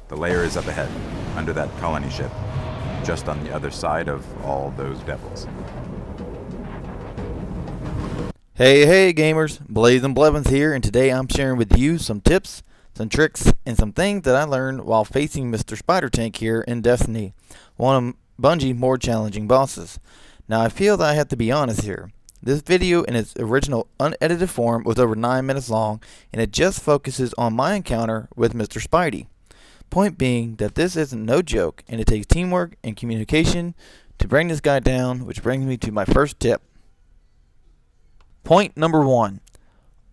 The lair is up ahead, under that colony ship, just on the other side of all those devils. Hey gamers, Blazinblevins here, and today I'm sharing with you some tips, some tricks, and some things that I learned while facing Mr. Spider Tank here in Destiny, one of Bungie's more challenging bosses. Now I feel that I have to be honest here. This video in its original unedited form was over 9 minutes long, and it just focuses on my encounter with Mr. Spidey. Point being that this isn't no joke, and it takes teamwork and communication to bring this guy down, which brings me to my first tip. Point number 1.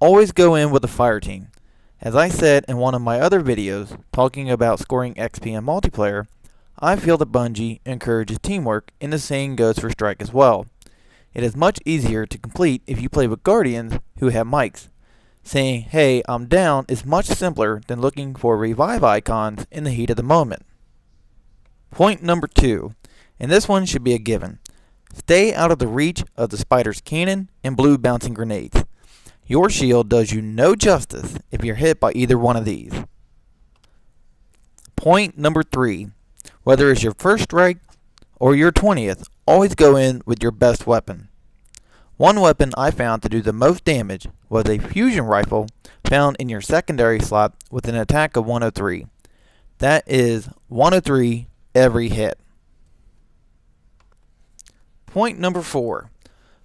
Always go in with a fire team. As I said in one of my other videos talking about scoring XP in multiplayer, I feel that Bungie encourages teamwork, and the same goes for Strike as well. It is much easier to complete if you play with Guardians who have mics. Saying, "Hey, I'm down" is much simpler than looking for revive icons in the heat of the moment. Point number 2, and this one should be a given. Stay out of the reach of the spider's cannon and blue bouncing grenades. Your shield does you no justice if you're hit by either one of these. Point number 3. Whether it's your first strike or your 20th, always go in with your best weapon. One weapon I found to do the most damage was a fusion rifle found in your secondary slot with an attack of 103. That is 103 every hit. Point number 4.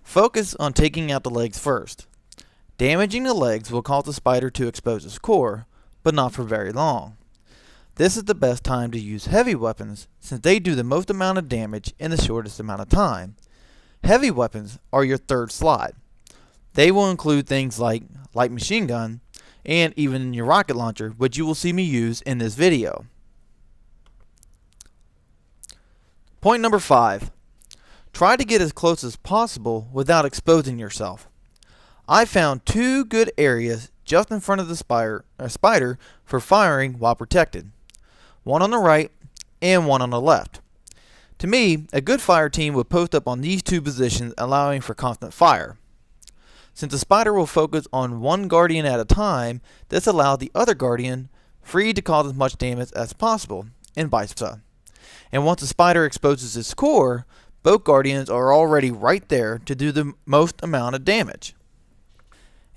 Focus on taking out the legs first. Damaging the legs will cause the spider to expose its core, but not for very long. This is the best time to use heavy weapons since they do the most amount of damage in the shortest amount of time. Heavy weapons are your third slot. They will include things like light machine gun and even your rocket launcher, which you will see me use in this video. Point number 5. Try to get as close as possible without exposing yourself. I found 2 good areas just in front of the spider for firing while protected. One on the right and one on the left. To me, a good fire team would post up on these 2 positions, allowing for constant fire. Since the spider will focus on one guardian at a time, this allows the other guardian free to cause as much damage as possible, and vice versa. And once the spider exposes its core, both guardians are already right there to do the most amount of damage.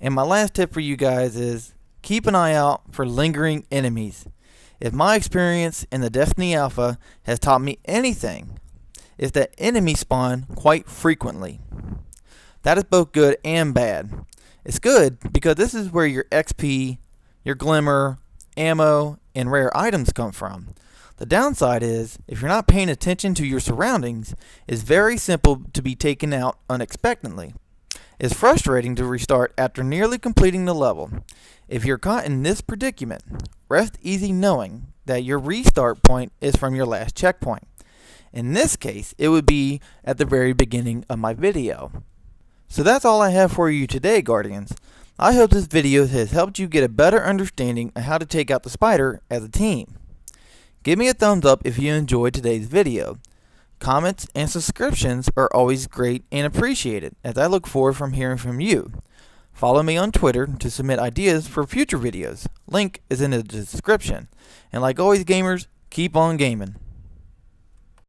And my last tip for you guys is keep an eye out for lingering enemies. If my experience in the Destiny Alpha has taught me anything, it's that enemies spawn quite frequently. That is both good and bad. It's good because this is where your XP, your glimmer, ammo, and rare items come from. The downside is, if you're not paying attention to your surroundings, it's very simple to be taken out unexpectedly. It's frustrating to restart after nearly completing the level. If you're caught in this predicament, rest easy knowing that your restart point is from your last checkpoint. In this case, it would be at the very beginning of my video. So that's all I have for you today, Guardians. I hope this video has helped you get a better understanding of how to take out the spider as a team. Give me a thumbs up if you enjoyed today's video. Comments and subscriptions are always great and appreciated, as I look forward from hearing from you. Follow me on Twitter to submit ideas for future videos. Link is in the description. And like always, gamers, keep on gaming.